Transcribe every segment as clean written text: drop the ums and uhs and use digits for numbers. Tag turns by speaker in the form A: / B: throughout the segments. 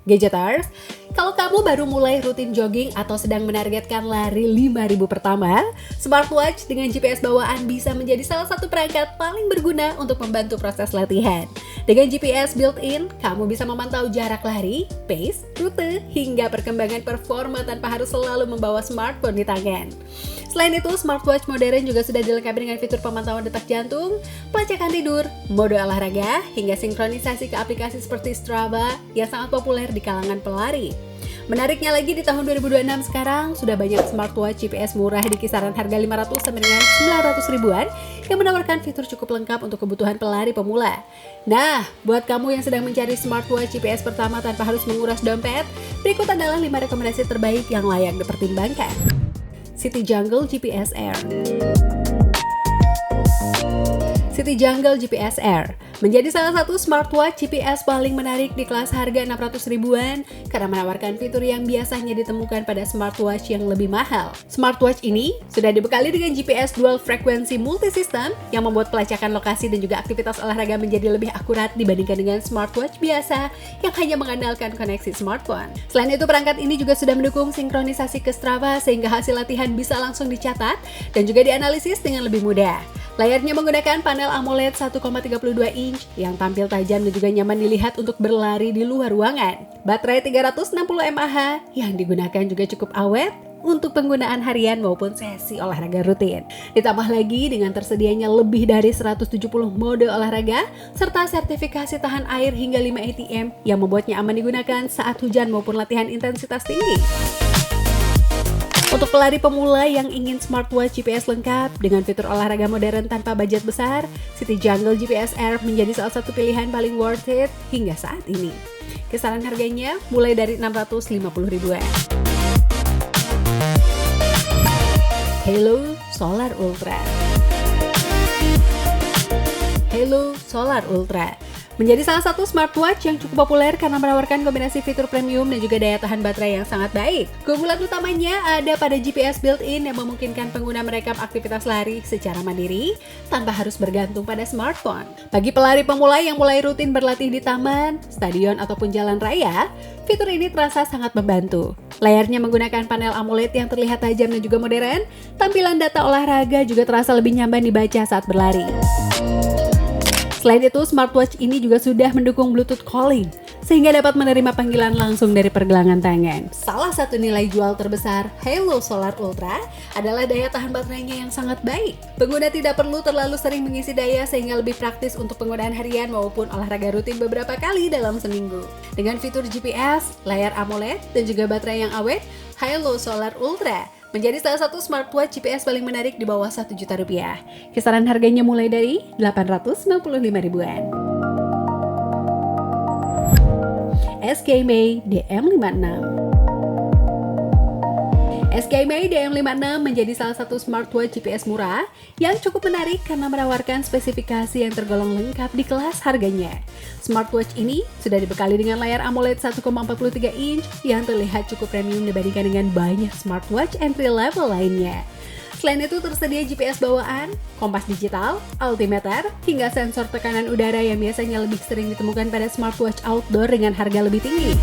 A: Gadgeters, kalau kamu baru mulai rutin jogging atau sedang menargetkan lari 5.000 pertama, smartwatch dengan GPS bawaan bisa menjadi salah satu perangkat paling berguna untuk membantu proses latihan. Dengan GPS built-in, kamu bisa memantau jarak lari, pace, rute, hingga perkembangan performa tanpa harus selalu membawa smartphone di tangan. Selain itu, smartwatch modern juga sudah dilengkapi dengan fitur pemantauan detak jantung, pelacakan tidur, mode olahraga, hingga sinkronisasi ke aplikasi seperti Strava yang sangat populer di kalangan pelari. Menariknya lagi, di tahun 2026 sekarang sudah banyak smartwatch GPS murah di kisaran harga 500 sampai dengan 900 ribuan yang menawarkan fitur cukup lengkap untuk kebutuhan pelari pemula. Nah, buat kamu yang sedang mencari smartwatch GPS pertama tanpa harus menguras dompet, berikut adalah 5 rekomendasi terbaik yang layak dipertimbangkan. City Jungle GPS Air. City Jungle GPS Air menjadi salah satu smartwatch GPS paling menarik di kelas harga 600 ribuan karena menawarkan fitur yang biasanya ditemukan pada smartwatch yang lebih mahal. Smartwatch ini sudah dibekali dengan GPS dual frequency multisystem yang membuat pelacakan lokasi dan juga aktivitas olahraga menjadi lebih akurat dibandingkan dengan smartwatch biasa yang hanya mengandalkan koneksi smartphone. Selain itu, perangkat ini juga sudah mendukung sinkronisasi ke Strava sehingga hasil latihan bisa langsung dicatat dan juga dianalisis dengan lebih mudah. Layarnya menggunakan panel AMOLED 1,32 inch yang tampil tajam dan juga nyaman dilihat untuk berlari di luar ruangan. Baterai 360 mAh yang digunakan juga cukup awet untuk penggunaan harian maupun sesi olahraga rutin. Ditambah lagi dengan tersedianya lebih dari 170 mode olahraga serta sertifikasi tahan air hingga 5 ATM yang membuatnya aman digunakan saat hujan maupun latihan intensitas tinggi. Untuk pelari pemula yang ingin smartwatch GPS lengkap dengan fitur olahraga modern tanpa budget besar, City Jungle GPS Air menjadi salah satu pilihan paling worth it hingga saat ini. Kisaran harganya mulai dari 650 ribuan. Halo Solar Ultra. Halo Solar Ultra menjadi salah satu smartwatch yang cukup populer karena menawarkan kombinasi fitur premium dan juga daya tahan baterai yang sangat baik. Keunggulan utamanya ada pada GPS built-in yang memungkinkan pengguna merekam aktivitas lari secara mandiri tanpa harus bergantung pada smartphone. Bagi pelari pemula yang mulai rutin berlatih di taman, stadion, ataupun jalan raya, fitur ini terasa sangat membantu. Layarnya menggunakan panel AMOLED yang terlihat tajam dan juga modern, tampilan data olahraga juga terasa lebih nyaman dibaca saat berlari. Selain itu, smartwatch ini juga sudah mendukung Bluetooth calling, sehingga dapat menerima panggilan langsung dari pergelangan tangan. Salah satu nilai jual terbesar Halo Solar Ultra adalah daya tahan baterainya yang sangat baik. Pengguna tidak perlu terlalu sering mengisi daya sehingga lebih praktis untuk penggunaan harian maupun olahraga rutin beberapa kali dalam seminggu. Dengan fitur GPS, layar AMOLED, dan juga baterai yang awet, Halo Solar Ultra menjadi salah satu smartwatch GPS paling menarik di bawah 1 juta rupiah. Kisaran harganya mulai dari 895 ribuan. SK-May DM56. SK-May DM56 menjadi salah satu smartwatch GPS murah yang cukup menarik karena menawarkan spesifikasi yang tergolong lengkap di kelas harganya. Smartwatch ini sudah dibekali dengan layar AMOLED 1,43 inch yang terlihat cukup premium dibandingkan dengan banyak smartwatch entry level lainnya. Selain itu, tersedia GPS bawaan, kompas digital, altimeter, hingga sensor tekanan udara yang biasanya lebih sering ditemukan pada smartwatch outdoor dengan harga lebih tinggi.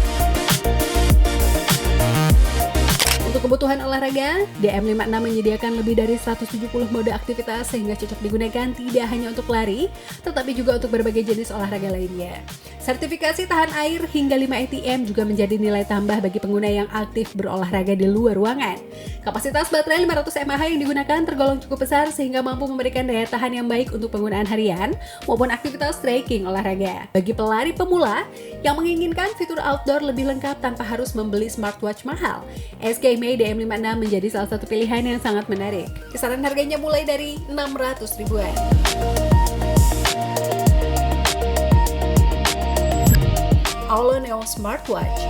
A: Untuk kebutuhan olahraga, DM56 menyediakan lebih dari 170 mode aktivitas sehingga cocok digunakan tidak hanya untuk lari, tetapi juga untuk berbagai jenis olahraga lainnya. Sertifikasi tahan air hingga 5 ATM juga menjadi nilai tambah bagi pengguna yang aktif berolahraga di luar ruangan. Kapasitas baterai 500 mAh yang digunakan tergolong cukup besar sehingga mampu memberikan daya tahan yang baik untuk penggunaan harian maupun aktivitas trekking olahraga. Bagi pelari pemula yang menginginkan fitur outdoor lebih lengkap tanpa harus membeli smartwatch mahal, SK-May DM56 menjadi salah satu pilihan yang sangat menarik. Kisaran harganya mulai dari 600 ribuan. Auloneo Smartwatch.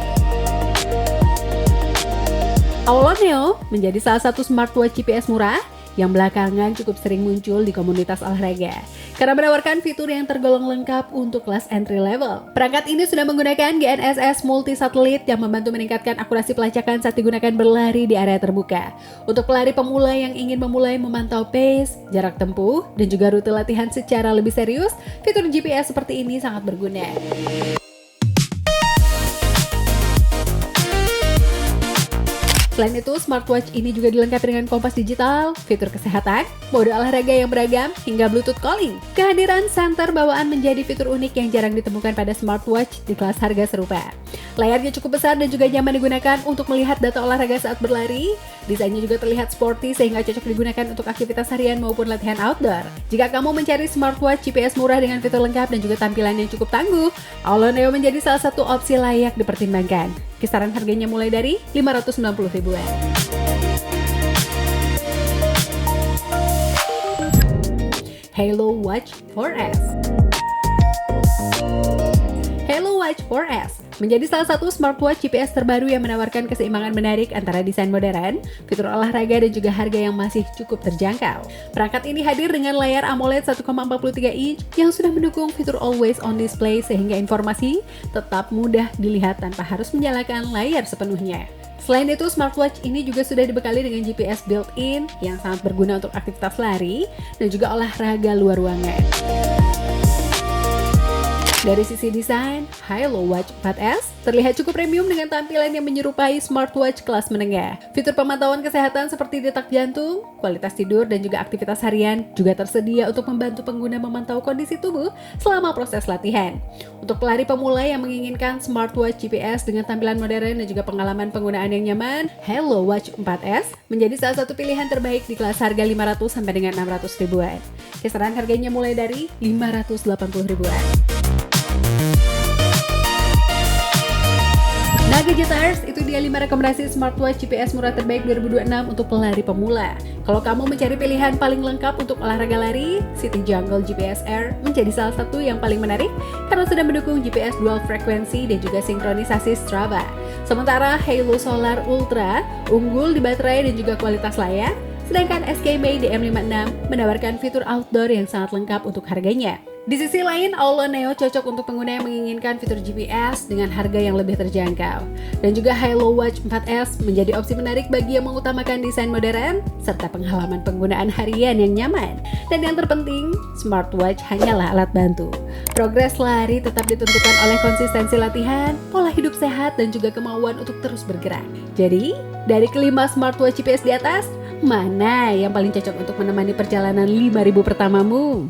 A: Auloneo menjadi salah satu smartwatch GPS murah yang belakangan cukup sering muncul di komunitas olahraga karena menawarkan fitur yang tergolong lengkap untuk kelas entry level. Perangkat ini sudah menggunakan GNSS multi-satelit yang membantu meningkatkan akurasi pelacakan saat digunakan berlari di area terbuka. Untuk pelari pemula yang ingin memulai memantau pace, jarak tempuh, dan juga rute latihan secara lebih serius, fitur GPS seperti ini sangat berguna. Selain itu, smartwatch ini juga dilengkapi dengan kompas digital, fitur kesehatan, mode olahraga yang beragam, hingga Bluetooth calling. Kehadiran senter bawaan menjadi fitur unik yang jarang ditemukan pada smartwatch di kelas harga serupa. Layarnya cukup besar dan juga nyaman digunakan untuk melihat data olahraga saat berlari. Desainnya juga terlihat sporty sehingga cocok digunakan untuk aktivitas harian maupun latihan outdoor. Jika kamu mencari smartwatch GPS murah dengan fitur lengkap dan juga tampilan yang cukup tangguh, Alloneo menjadi salah satu opsi layak dipertimbangkan. Kisaran harganya mulai dari 590 ribuan. Halo Watch 4S. Halo Watch 4S menjadi salah satu smartwatch GPS terbaru yang menawarkan keseimbangan menarik antara desain modern, fitur olahraga, dan juga harga yang masih cukup terjangkau. Perangkat ini hadir dengan layar AMOLED 1,43 inch yang sudah mendukung fitur Always On Display sehingga informasi tetap mudah dilihat tanpa harus menyalakan layar sepenuhnya. Selain itu, smartwatch ini juga sudah dibekali dengan GPS built-in yang sangat berguna untuk aktivitas lari dan juga olahraga luar ruangan. Dari sisi desain, Halo Watch 4S terlihat cukup premium dengan tampilan yang menyerupai smartwatch kelas menengah. Fitur pemantauan kesehatan seperti detak jantung, kualitas tidur, dan juga aktivitas harian juga tersedia untuk membantu pengguna memantau kondisi tubuh selama proses latihan. Untuk pelari pemula yang menginginkan smartwatch GPS dengan tampilan modern dan juga pengalaman penggunaan yang nyaman, Halo Watch 4S menjadi salah satu pilihan terbaik di kelas harga 500 sampai dengan 600 ribuan. Kisaran harganya mulai dari 580 ribuan. Nah Gadgeters, itu dia 5 rekomendasi smartwatch GPS murah terbaik 2026 untuk pelari pemula. Kalau kamu mencari pilihan paling lengkap untuk olahraga lari, City Jungle GPS Air menjadi salah satu yang paling menarik karena sudah mendukung GPS dual frekuensi dan juga sinkronisasi Strava. Sementara Halo Solar Ultra unggul di baterai dan juga kualitas layar, sedangkan SK-May DM56 menawarkan fitur outdoor yang sangat lengkap untuk harganya. Di sisi lain, Alloneo cocok untuk pengguna yang menginginkan fitur GPS dengan harga yang lebih terjangkau. Dan juga Halo Watch 4S menjadi opsi menarik bagi yang mengutamakan desain modern serta pengalaman penggunaan harian yang nyaman. Dan yang terpenting, smartwatch hanyalah alat bantu. Progres lari tetap ditentukan oleh konsistensi latihan, pola hidup sehat, dan juga kemauan untuk terus bergerak. Jadi, dari kelima smartwatch GPS di atas, mana yang paling cocok untuk menemani perjalanan 5.000 pertamamu?